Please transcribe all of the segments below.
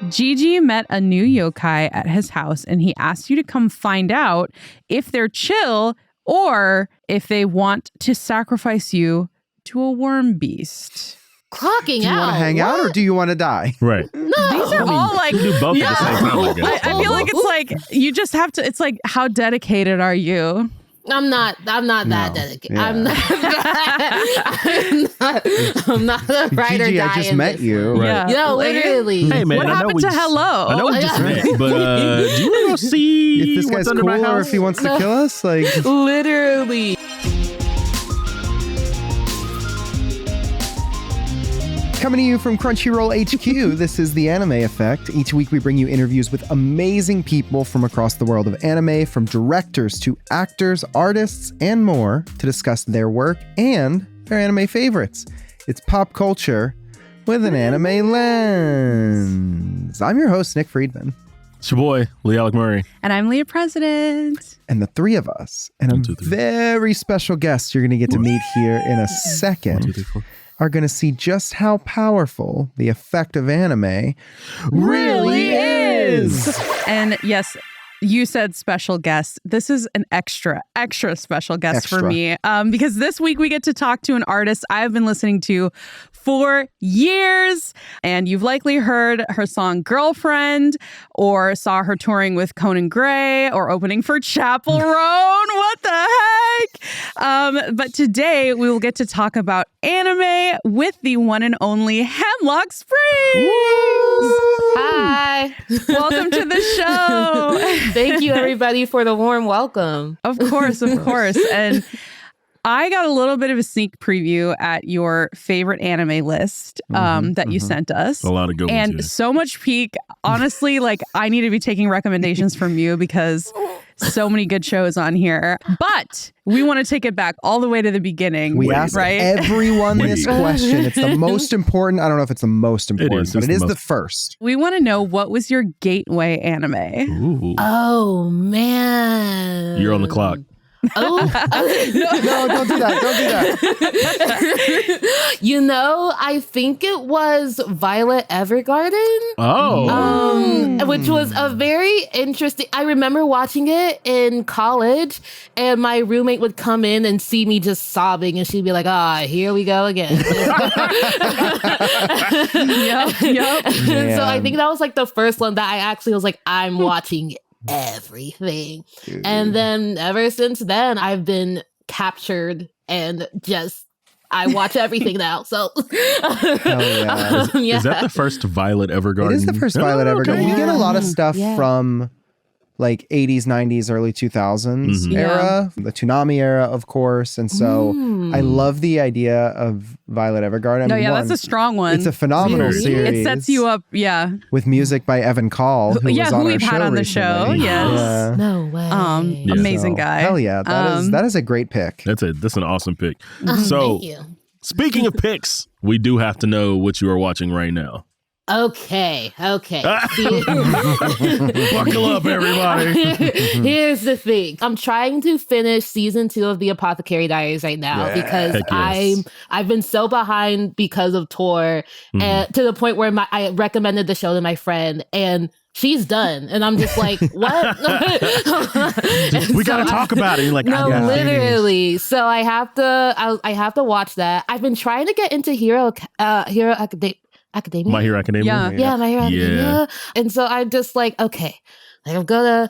Gigi met a new yokai at his house, and he asked you to come find out if they're chill or if they want to sacrifice you to a worm beast. Clocking out. Do you want to hang out or do you want to die? Right. No. These are all like, You do both at the same time, I guess. I feel like it's like, you just have to, it's like, how dedicated are you? I'm not that dedicated. Yeah. I'm not a ride or Gigi, die I just in met this. you. Right. Yeah. Yo, literally. Hey, man, What I know happened we to just- hello? I know we just met, but do you want to go see If this what's guy's under cool my house? or if he wants to kill us, like... Literally. Coming to you from Crunchyroll HQ, this is The Anime Effect. Each week we bring you interviews with amazing people from across the world of anime, from directors to actors, artists, and more, to discuss their work and their anime favorites. It's pop culture with an anime lens. I'm your host, Nick Friedman. It's your boy, LeAlec Murray. And I'm Leah President. And the three of us, and a very special guest you're going to get to meet here in a second, 1, 2, 3, 4. are going to see just how powerful the effect of anime really is. And yes, you said special guest. This is an extra special guest for me because this week we get to talk to an artist I've been listening to for years. And you've likely heard her song Girlfriend or saw her touring with Conan or opening for Chappel. Roan. What the heck? But today we will get to talk about anime with the one and only Hemlocke Springs. Hi. Welcome to the show. Thank you, everybody, for the warm welcome. Of course. And I got a little bit of a sneak preview at your favorite anime list that you sent us. A lot of good ones. And so much peak. Honestly, like I need to be taking recommendations from you because so many good shows on here. But we want to take it back all the way to the beginning. We asked everyone this question. It's the most important. I don't know if it's the most important, but it is the first. We want to know, what was your gateway anime? Ooh. Oh, man. You're on the clock. Oh, No, don't do that. Don't do that. you know, I think it was Violet Evergarden. Oh. Which was a very interesting. I remember watching it in college, and my roommate would come in and see me just sobbing, and she'd be like, here we go again. Yep. So I think that was like the first one that I actually was like, I'm watching everything. Dude. And then ever since then, I've been captured and just I watch everything now. So Hell yeah. Is that the first Violet Evergarden? It is the first Violet Evergarden. okay. We get a lot of stuff Yeah. from like 80s, 90s, early 2000s Mhm. era, the Toonami era, of course. And so I love the idea of Violet Evergarden. I No, mean, yeah, one, that's a strong one. it's a phenomenal Really? series. It sets you up, yeah. With music by Evan Call, who was on who our we've show had on the recently. show. Yes. Yeah. no way. Amazing guy. Hell yeah. That is a great pick. That's an awesome pick. So, Thank you. speaking of picks, we do have to know what you are watching right now. Okay. See- Buckle up, everybody. Here's the thing. I'm trying to finish season 2 of The Apothecary Diaries right now because Heck yes. I've been so behind because of tour, and to the point where I recommended the show to my friend, and she's done, and I'm just like, what? We got to talk about it. You're like, No, I gotta finish. literally. So I have to watch that. I've been trying to get into Hero Academia. My Hero Academia. Yeah. My Hero Academia. Yeah. And so I'm just like, okay, I'm gonna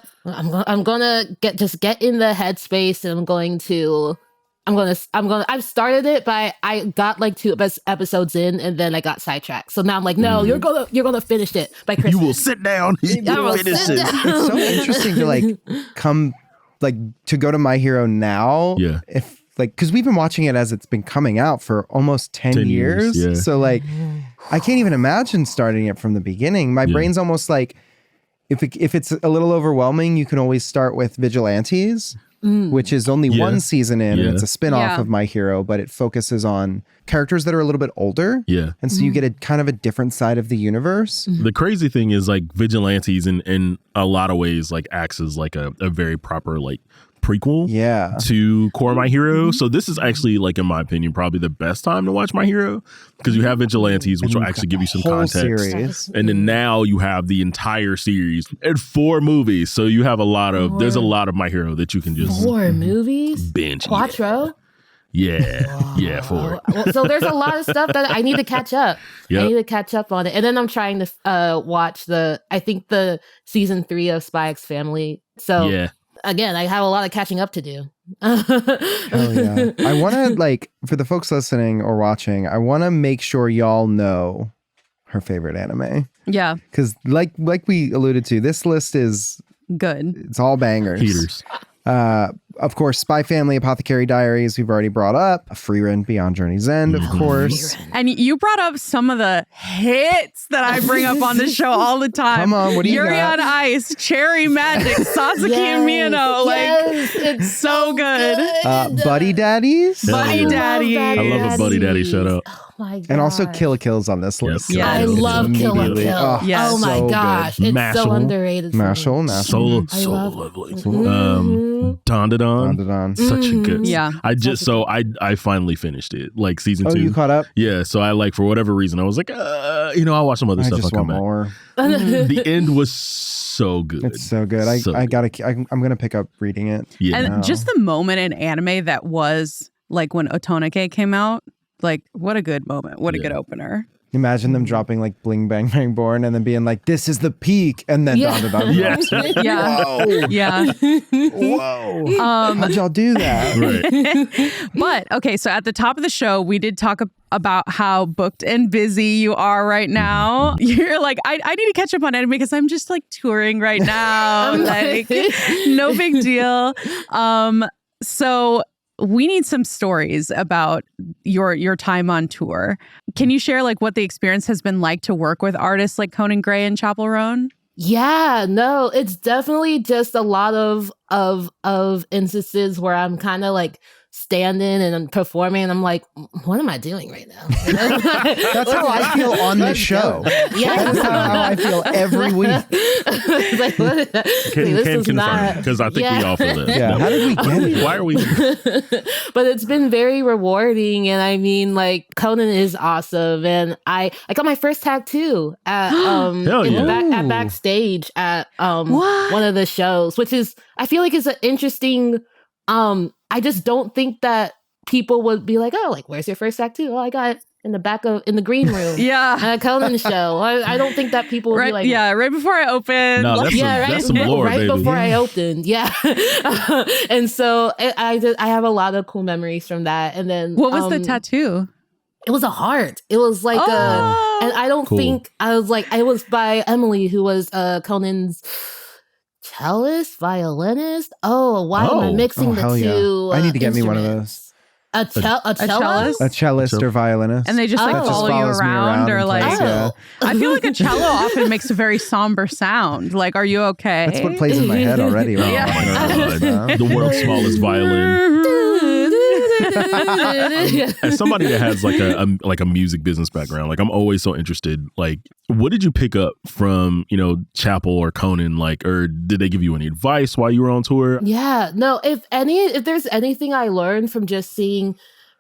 get in the headspace, and I've started it, but I got like 2 episodes in, and then I got sidetracked. So now I'm like, no, you're gonna finish it by Christmas. You will sit down. You I will will finish sit it. down. It's so interesting to go to My Hero now. Yeah. Because we've been watching it as it's been coming out for almost 10 years. yeah. So like, I can't even imagine starting it from the beginning. My brain's almost like, if it's a little overwhelming, you can always start with Vigilantes, which is only one season in, and it's a spin-off of My Hero, but it focuses on characters that are a little bit older. Yeah. And so you get a kind of a different side of the universe. The crazy thing is like Vigilantes in a lot of ways like acts as like a very proper like prequel to Core My Hero. So this is actually, like, in my opinion, probably the best time to watch My Hero, because you have Vigilantes, which will actually give you some context. Series. And then now you have the entire series and 4 movies. So you have there's a lot of My Hero that you can just 4 movies? Binge. Quattro? Yeah, 4. Well, so there's a lot of stuff that I need to catch up. Yep. I need to catch up on it. And then I'm trying to watch the season 3 of Spy X Family. So again, I have a lot of catching up to do. Hell yeah. I want to, like, for the folks listening or watching, I want to make sure y'all know her favorite anime. Yeah. Because like we alluded to, this list is good. It's all bangers. Heaters. Of course, Spy Family, Apothecary Diaries, we've already brought up. Friedman, Beyond Journey's End, of course. And you brought up some of the hits that I bring up on the show all the time. Come on, what do you Yuri got? on Ice, Cherry Magic, Sasuke and Miyano. Like, it's so good. Buddy Daddies. Buddy Daddy. I love a Buddy Daddy shout out. Oh my god. And also Kill la Kill's on this list. Yes. I love Kill la Immediately. Kill. Oh, Yes. Oh my so gosh. good. It's so underrated. for me. Mashal. So love- lovely. Mhm. Don. Such a good. Yeah. I finally finished it, like season 2. Oh, you caught up? Yeah, so I, like, for whatever reason, I was like, I'll watch some other I stuff. just I'll come want back. more. The end was so good. It's so good. I'm gonna pick up reading it. Yeah. And just the moment in anime that was like when Otonake came out, like, what a good moment. What a good opener. Imagine them dropping like Bling Bang Bang Born and then being like, "This is the peak," and then Yeah. Don. Yes. Yeah. Whoa. Yeah. Whoa. How'd y'all do that? Right. But okay, so at the top of the show, we did talk about how booked and busy you are right now. You're like, I need to catch up on anime because I'm just like touring right now. Like, no big deal. So we need some stories about your time on tour. Can you share like what the experience has been like to work with artists like Conan Gray and Chappel Roan? Yeah, no, it's definitely just a lot of instances where I'm kind of like standing and I'm performing and I'm like, what am I doing right now? That's how I feel on this show. Yeah. That's how I feel every week. Like, what? This is not, because I think we all feel that. Yeah. How did we get it? Why are we? But it's been very rewarding, and I mean, like, Conan is awesome, and I got my first tattoo at Hell yeah. at backstage at one of the shows, which is, I feel like it's an interesting. I just don't think that people would be like, oh, like, where's your first tattoo? Oh, I got it in the green room. Yeah. At a Conan show. I don't think that people would be like, right before I opened. No, that's some lore, right baby. before I opened. Yeah. And so I have a lot of cool memories from that. And then What was the tattoo? It was a heart. It was like and I don't think I was like, it was by Emily, who was Conan's cellist, violinist. Oh, why am I mixing the hell two? I need to get me one of instruments? those. A cellist? A cellist or violinist. And they just like Oh. follow you follows me around or and like plays, yeah. I feel like a cello often makes a very somber sound. Like, are you okay? That's what plays in my head already. Oh, Yeah. my God. The world's smallest violin. As somebody that has like a music business background, like, I'm always so interested. Like, what did you pick up from, Chappel or Conan? Like, or did they give you any advice while you were on tour? Yeah, no, if there's anything I learned from just seeing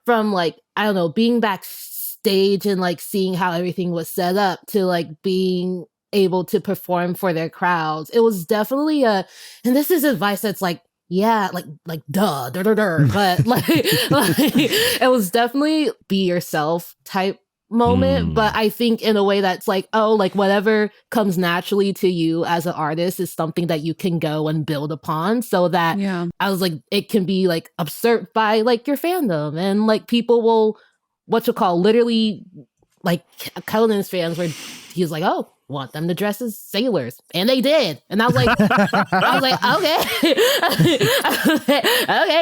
from, like, I don't know, being backstage and like seeing how everything was set up to like being able to perform for their crowds, it was definitely and this is advice that's like, yeah, like duh, but like it was definitely be yourself type moment. But I think in a way that's like, oh, like whatever comes naturally to you as an artist is something that you can go and build upon, so that I was like, it can be like usurped by like your fandom, and like people will literally, like Conan's fans where he's like, oh, want them to dress as sailors, and they did, and I was like, okay,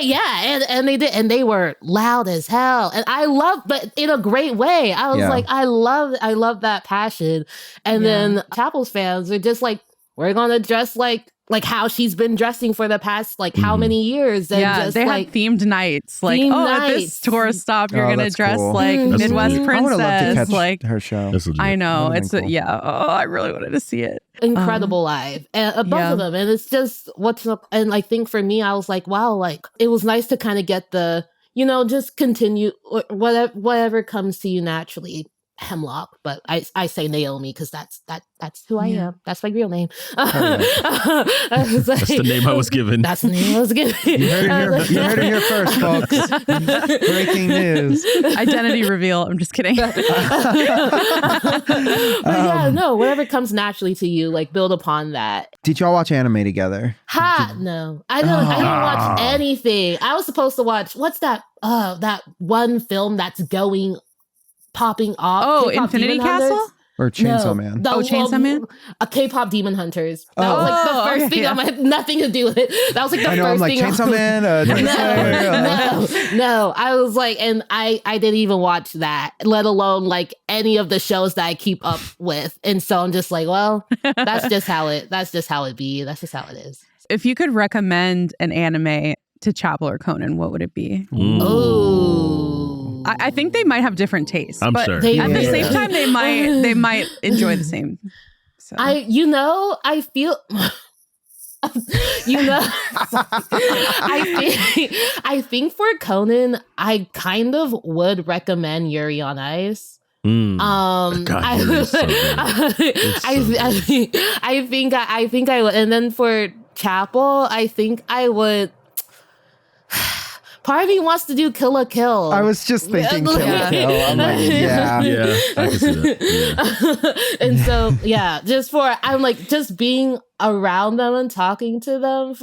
yeah, and they did, and they were loud as hell, and I love, but in a great way. I was like, I love that passion, and then Chappel's fans are just like, we're gonna dress like how she's been dressing for the past like how many years, and just they like had themed nights, like at this tour stop you're gonna dress cool. like That's Midwest sweet. princess. I would have loved to catch like her show. That's legit. I know That would've it's been cool. I really wanted to see it. incredible live, and both of them. And it's just what's up. And I think for me, I was like, wow, like it was nice to kind of get the, just continue whatever comes to you naturally. Hemlocke, but I say Naomi because that's who I am. That's my real name. That's the name I was given. That's the name I was given. You heard it here first, folks. Breaking news. Identity reveal. I'm just kidding. But whatever comes naturally to you, like build upon that. Did y'all watch anime together? No, I didn't watch anything. I was supposed to watch, what's that? That one film that's popping off. Oh, K-pop Infinity Demon Castle? Hunters? Or Chainsaw Man? Chainsaw Man? A K-pop Demon Hunters. That was like the first thing on my, nothing to do with it. That was like the first thing. Chainsaw Man? No. I was like, and I didn't even watch that, let alone like any of the shows that I keep up with. And so I'm just like, well, that's just how it be. That's just how it is. If you could recommend an anime to Chappel or Conan, what would it be? Oh. I think they might have different tastes. I'm but sure. At the same time, they might enjoy the same. So. I feel I think for Conan, I kind of would recommend Yuri on Ice. God, I think I would, and then for Chappel, I think I would. Part of me wants to do Kill la Kill. I was just thinking Kill la Kill. I'm like, yeah, I can see that. Yeah. And so, just being around them and talking to them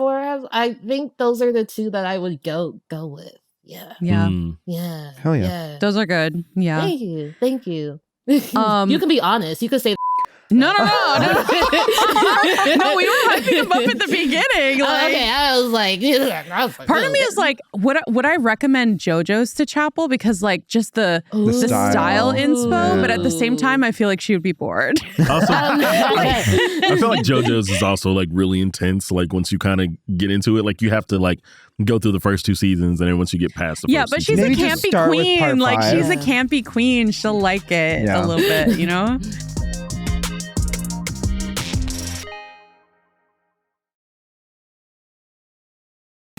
I think those are the two that I would go with. Yeah. Yeah. Yeah. Hell yeah. Those are good. Yeah. Thank you. You can be honest. You can say No, we were hyping him up at the beginning. Like, okay, I was like, part of me is like, would I recommend JoJo's to Chappel because like just the style inspo, but at the same time, I feel like she would be bored. Also, I feel like JoJo's is also like really intense. Like once you kind of get into it, like you have to like go through the first 2 seasons, and then once you get past the first but she's Maybe a campy queen. Like she's a campy queen. She'll like it a little bit, you know.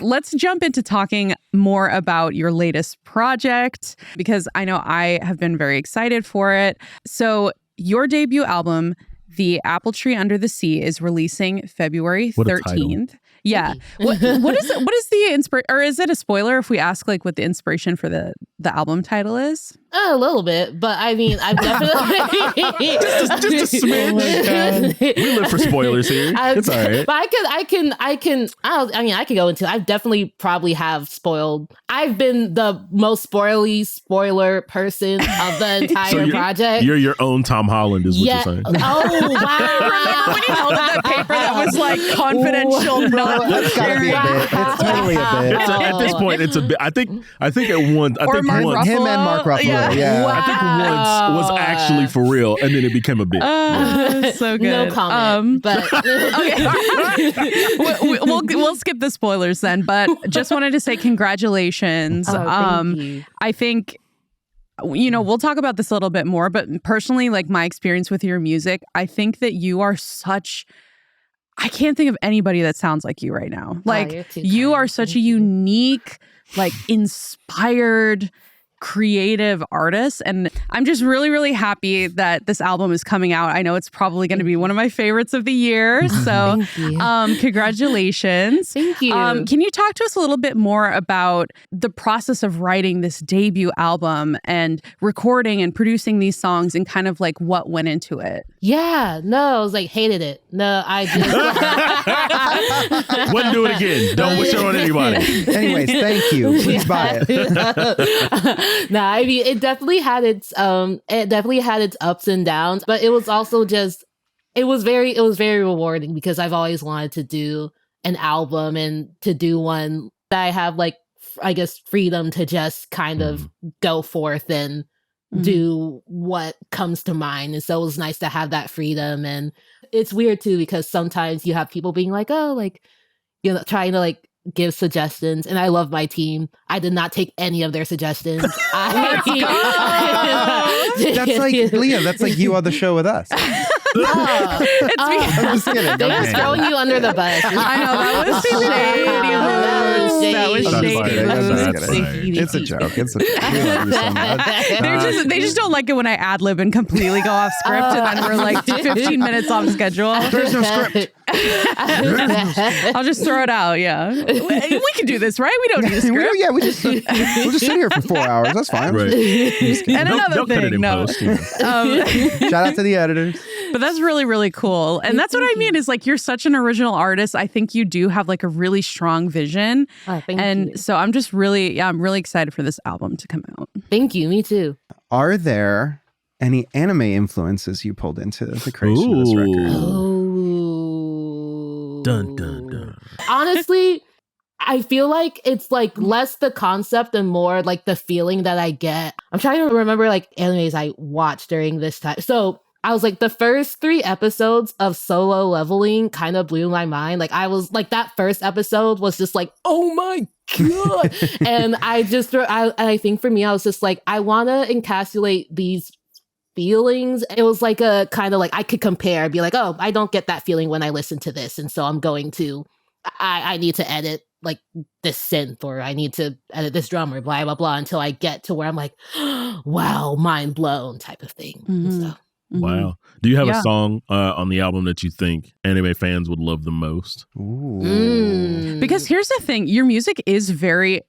Let's jump into talking more about your latest project, because I know I have been very excited for it. So your debut album, The Apple Tree Under the Sea, is releasing February 13th. Yeah. What is the inspiration, or is it a spoiler if we ask like what the inspiration for the album title is? A little bit, but I mean, I've definitely just a smidge. We live for spoilers here. It's all right. But I can go into. I definitely probably have spoiled. I've been the most spoiler person of the entire project. You're your own Tom Holland, is what you're saying. Oh wow! Remember when you held up that paper that was like confidential? It's gotta be a bit. It's totally a bit. At this point, it's a bit. I think at once. Him and Mark Ruffalo. Yeah. Wow. I think once was actually for real, and then it became a bit. So good. No comment. But okay, we'll skip the spoilers then. But just wanted to say congratulations. Thank you. I think, we'll talk about this a little bit more. But personally, like my experience with your music, I think that you are I can't think of anybody that sounds like you right now. Like you are such a unique, like inspired, creative artist, and I'm just really, really happy that this album is coming out. I know it's probably going to be one of my favorites of the year. So, congratulations! Thank you. Can you talk to us a little bit more about the process of writing this debut album and recording and producing these songs, and kind of like what went into it? Yeah, no, I was like hated it. No, I just wouldn't do it again. Don't wish it on anybody. Anyways, thank you. Please buy it. Nah, I mean, it definitely had its ups and downs, but it was also just it was very rewarding because I've always wanted to do an album and to do one that I have like I guess freedom to just kind of go forth and do what comes to mind. And so it was nice to have that freedom. And it's weird too because sometimes you have people being like, oh, like, trying to like give suggestions, and I love my team. I did not take any of their suggestions. That's like Leah. That's like you on the show with us. I'm just kidding. They're just throwing you under the bus. I know, that was shady. That was shady. It's a joke. It's a joke. We love you so much. They just don't like it when I ad-lib and completely go off script, and then we're like 15 minutes off schedule. There's no script. I'll just throw it out. Yeah, we can do this, right? We don't need a script. We'll just sit here for 4 hours. That's fine. Right. And another thing, Shout out to the editors. But that's really, really cool. And that's what I mean is like, you're such an original artist. I think you do have like a really strong vision. Thank you. So I'm just really, I'm really excited for this album to come out. Thank you. Me too. Are there any anime influences you pulled into the creation of this record? Dun, dun, dun. Honestly, I feel like it's like less the concept and more like the feeling that I get. I'm trying to remember like animes I watched during this time. So I was like, the first 3 episodes of Solo Leveling kind of blew my mind. Like I was like, that first episode was just like, oh my God. And I think for me, I was just like, I want to encapsulate these feelings. It was like a kind of like, I could compare, be like, oh, I don't get that feeling when I listen to this. And so I'm going to, I need to edit like this synth, or I need to edit this drum, or blah, blah, blah, until I get to where I'm like, wow, mind blown type of thing. Mm-hmm. So. Wow. Do you have a song on the album that you think anime fans would love the most? Because here's the thing, your music is very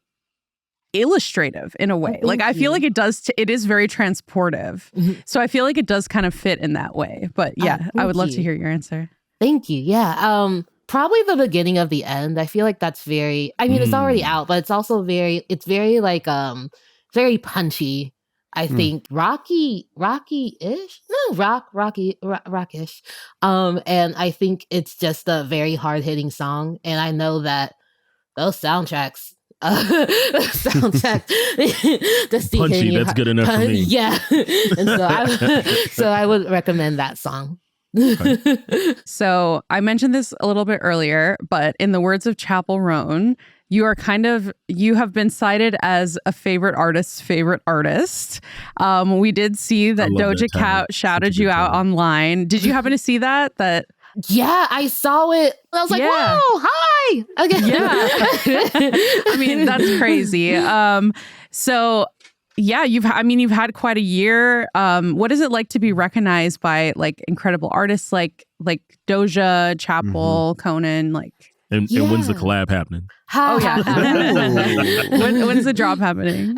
illustrative in a way. Like I feel like it does, it is very transportive. So I feel like it does kind of fit in that way. But yeah, I would love to hear your answer. Thank you. Yeah. Probably the beginning of the end. I feel like that's very, I mean, it's already out, but it's also it's very like, very punchy. I think rockish, rockish. And I think it's just a very hard hitting song. And I know that those soundtracks, punchy, that's good enough for me. Yeah. And so I would recommend that song. So I mentioned this a little bit earlier, but in the words of Chappel Roan, you have been cited as a favorite artist's favorite artist. We did see that Doja Cat shouted you out online. Did you happen to see that? Yeah, I saw it. I was like, whoa, hi. Okay. Yeah. I mean, that's crazy. So yeah, you've had quite a year. What is it like to be recognized by like incredible artists like Doja, Chappel, Conan, like? And when's the collab happening? When's the drop happening?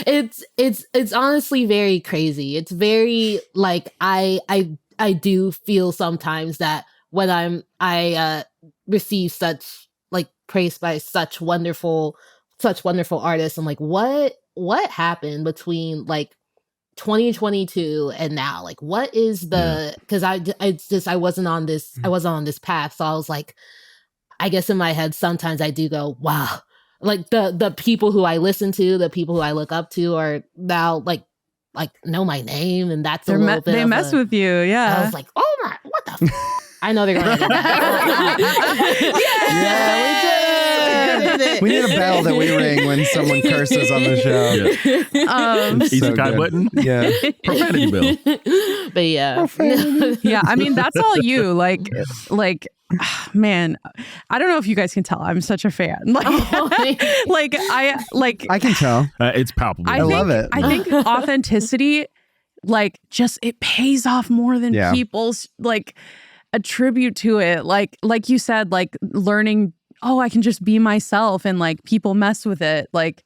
It's honestly very crazy. It's very like I do feel sometimes that when I receive such like praise by such wonderful artists, I'm like, what happened between like 2022 and now? Like, what is the? Because I wasn't on this path, so I was like, I guess in my head, sometimes I do go, wow, like the people who I listen to, the people who I look up to are now like know my name. And that's a little bit they mess with you. Yeah. I was like, oh my, what the? I know they're going to do that. Yeah, we did it. We need a bell that we ring when someone curses on the show. Easy so button. Yeah. Profanity bell. But yeah. Yeah. I mean, that's all you like, man, I don't know if you guys can tell. I'm such a fan. I can tell. It's palpable. I love it. I think authenticity, like, just it pays off more than people's like attribute to it. Like you said, like learning. Oh, I can just be myself, and like people mess with it. Like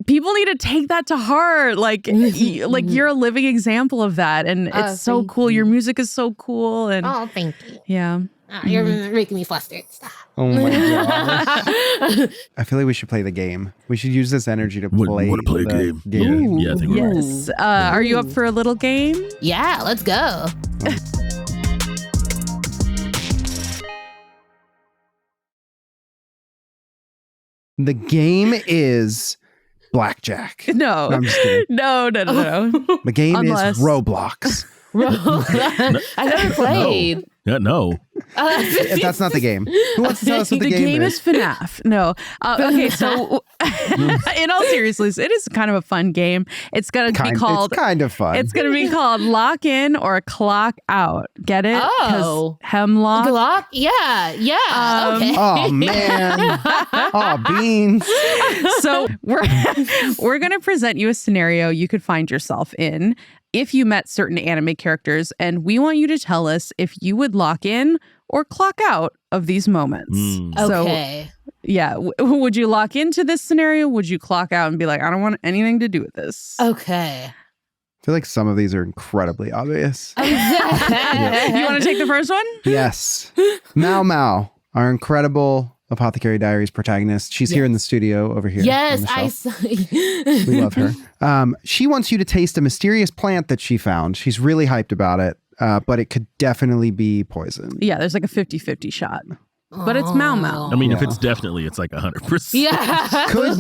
people need to take that to heart. Like you're a living example of that, and it's so cool. Your music is so cool, and thank you. Yeah. You're making me flustered. Stop. Oh my gosh. I feel like we should play the game. We should use this energy to play a game. Yeah, I think we're yes. Are you up for a little game? Yeah, let's go. The game is blackjack. No. I'm just kidding. No. The game is Roblox. I never played. Yeah, no. That's not the game. Who wants to tell us what the game is? The game is FNAF. No. Okay, so in all seriousness, it is kind of a fun game. It's going to be called... It's kind of fun. It's going to be called Lock In or Clock Out. Get it? Oh. Hemlock. Glock? Yeah. Okay. Oh, man. Oh, beans. So we're going to present you a scenario you could find yourself in if you met certain anime characters, and we want you to tell us if you would lock in or clock out of these moments. Okay. So, yeah. Would you lock into this scenario? Would you clock out and be like, I don't want anything to do with this? Okay. I feel like some of these are incredibly obvious. You want to take the first one? Yes. Mao Mao, our incredible Apothecary Diaries protagonist. She's here in the studio over here. Yes, I We love her. She wants you to taste a mysterious plant that she found. She's really hyped about it, but it could definitely be poison. Yeah, there's like a 50-50 shot. But it's Mao Mao. I mean, if it's definitely, it's like 100%. Yeah. Could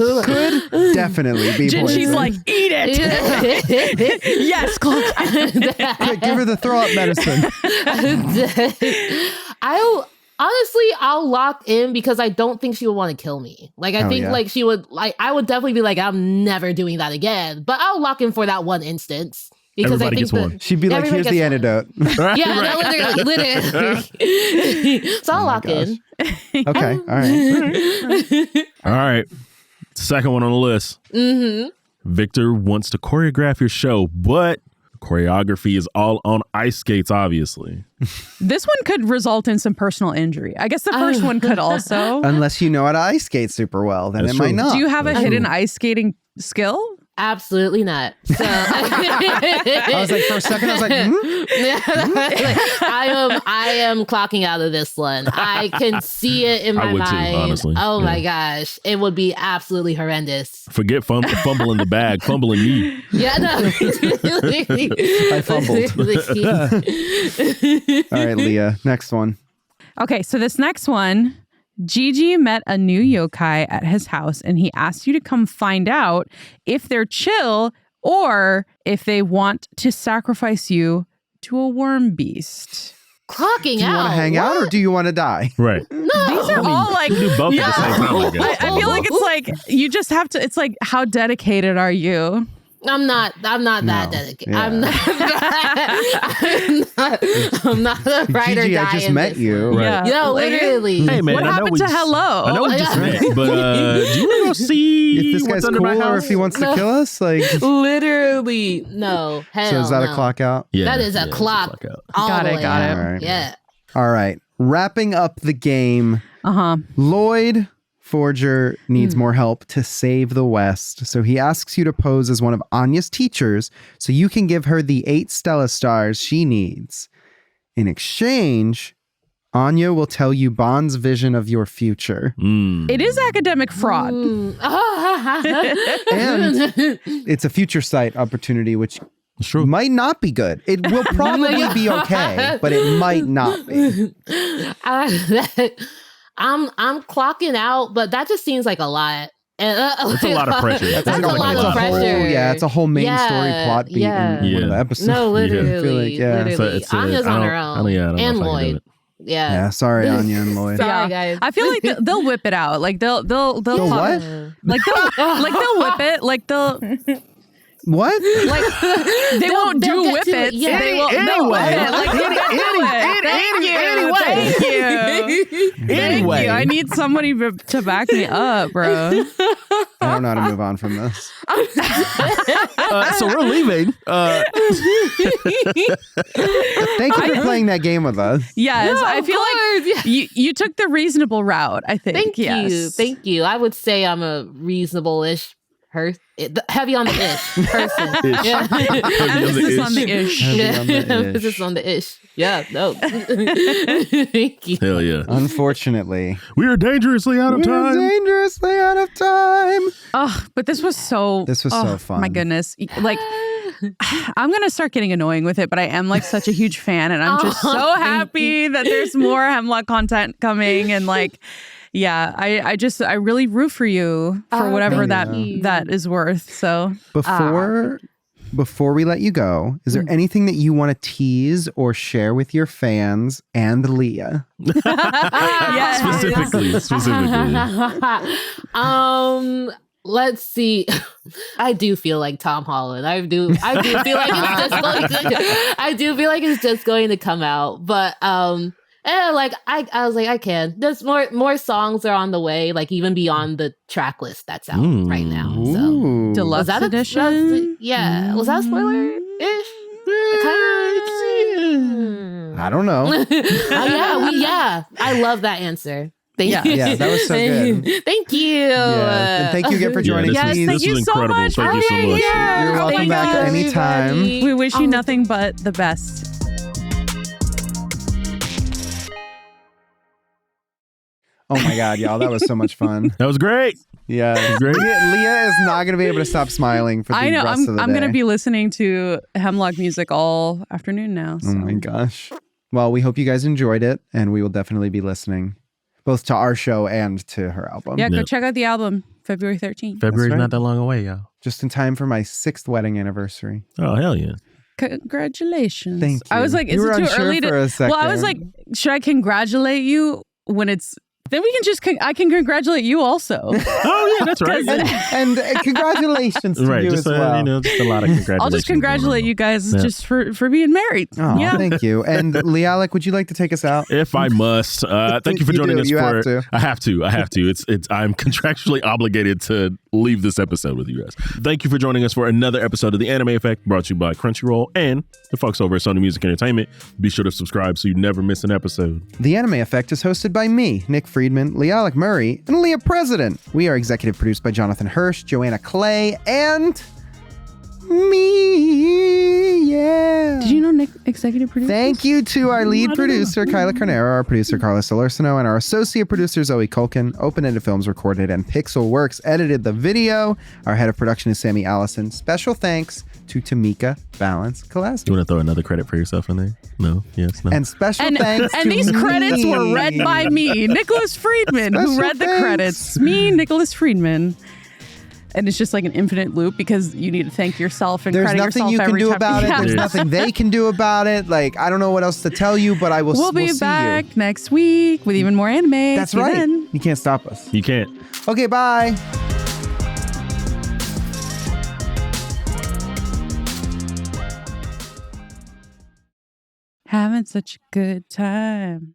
defindely be poison. She's like, eat it. Yes, clock. Quick, give her the throw up medicine. I'll lock in because I don't think she would want to kill me. Like, I think like she would, like, I would definitely be like, I'm never doing that again. But I'll lock in for that one instance. Because Everybody I think gets one. She'd be like, here's the antidote. Yeah, literally. So I'll lock in. Okay, all right. All right. Second one on the list. Victor wants to choreograph your show, but choreography is all on ice skates, obviously. This one could result in some personal injury. I guess the first one could also. Unless you know how to ice skate super well, then That's it might true. not. Do you have a hidden ice skating skill? Absolutely not. So I was like, for a second, I was like, I am clocking out of this one. I can see it in my would too, mind. honestly. Oh Yeah. my gosh. It would be absolutely horrendous. Forget fumbling the bag, fumbling me. Yeah, no. I fumbled. All right, Leah, next one. Okay, so this next one, Gigi met a new yokai at his house and he asked you to come find out if they're chill or if they want to sacrifice you to a worm beast. Clocking Do you out. want to hang out or do you want to die? Right. No. These are all like, You do both at the same time, I guess. I feel like it's like, you just have to, it's like, how dedicated are you? I'm not that dedicated. Yeah. I'm not a ride or Gigi, die I just in met this you. one. Yeah. No, literally. Hey, man, What I know happened we to just- hello? I know we just met, but do you want to go see If this what's guy's under cool my house? or if he wants to kill us, like, Literally. No. Hell so is that no. a clock out? Yeah, That is a yeah, it's clock. out. All Got the it, way got out. it. All right. Yeah. All right. Wrapping up the game, Lloyd Forger needs more help to save the West. So he asks you to pose as one of Anya's teachers so you can give her the 8 Stella stars she needs. In exchange, Anya will tell you Bond's vision of your future. It is academic fraud. And it's a future sight opportking which It's true. might not be good. It will probably be okay, but it might not be. I'm clocking out, but that just seems like a lot. It's a lot of pressure. That's That a seems like lot a of lot. pressure. It's a whole main story plot beat in one of the episodes. No, literally. I feel like, literally. Anya's on her own. I don't know And if I can do Lloyd. it. Yeah. Yeah, sorry, Anya and Lloyd. Sorry, guys. I feel like they'll whip it out. Like they'll They'll pop- what? Like they'll whip it. Like they'll What? like they won't they'll do get whip to it. it. Yeah. They will they'll whip it. Like they'll do it. Thank you. Thank you. I need somebody to back me up, bro. I don't know how to move on from this. So we're leaving. Thank you for playing that game with us. Yes, No, I of feel like course. you took the reasonable route. I think. Thank Yes. you. Thank you. I would say I'm a reasonable-ish person. Heavy on the ish person. Yeah. Emphasis on the ish. Heavy on the ish. Emphasis on the ish. Yeah, no. Thank you. Hell yeah. Unfortunately, We are dangerously out of we're time. dangerously out of time. Oh, but this was so. This was so fun. My goodness, like. I'm gonna start getting annoying with it, but I am like such a huge fan, and I'm just so happy that there's more Hemlock content coming, and like, yeah, I really root for you for whatever thank you. that is worth. So Before before we let you go, is there anything that you want to tease or share with your fans and Leah? Specifically. Let's see. I do feel like Tom Holland. I do feel like it's just going to come out. But I was like, I can. There's more songs are on the way, like even beyond the track list that's out right now. So Deluxe edition. Was that a spoiler-ish? I don't know. I love that answer. Thank you. Yeah, that was so good. Thank you. Yeah. And thank you again for joining us. Thank you so much. Thank you so much. You're welcome back anytime. We wish you nothing but the best. Oh my God, y'all, that was so much fun. That was great. Yeah. Great. Leah is not going to be able to stop smiling for the rest of the day. I'm going to be listening to Hemlock music all afternoon now. So. Oh my gosh. Well, we hope you guys enjoyed it, and we will definitely be listening both to our show and to her album. Yeah, go check out the album, February 13th. February's not that long away, y'all. Just in time for my 6th wedding anniversary. Oh, hell yeah. Congratulations. Thank you. I was like, is it too early to... For a second. Well, I was like, should I congratulate you when it's... Then we can just, I can congratulate you also. Oh, yeah, that's right. Yeah. And congratulations to you as well. Just a lot of congratulations. I'll just congratulate you guys just for being married. Oh, thank you. And LeAlec, would you like to take us out? If I must. Thank you for joining us. Have to. I have to. I'm contractually obligated to leave this episode with you guys. Thank you for joining us for another episode of The Anime Effect, brought to you by Crunchyroll and the folks over at Sony Music Entertainment. Be sure to subscribe so you never miss an episode. The Anime Effect is hosted by me, Nick Friedman, LeAlec Murray, and Leah President. We are executive produced by Jonathan Hirsch, Joanna Clay, and me. Yeah. Did you know Nick executive producer? Thank you to our lead producer, Kyla Carnero, our producer, Carla Solorzano, and our associate producer, Zoe Culkin. Open-Ended Films recorded and Pixel Works edited the video. Our head of production is Sammy Allison. Special thanks to Tamika Balance Kolaski. You want to throw another credit for yourself in there? No? Yes? No? And special thanks and to these me. credits were read by me, Nicholas Friedman, who read the credits. Me, Nicholas Friedman. And it's just like an infinite loop because you need to thank yourself and credit yourself every time. There's nothing you can do about it. There's nothing they can do about it. Like, I don't know what else to tell you, but we'll be see back you next week with even more anime. That's right. Then. You can't stop us. You can't. Okay, bye. Having such a good time.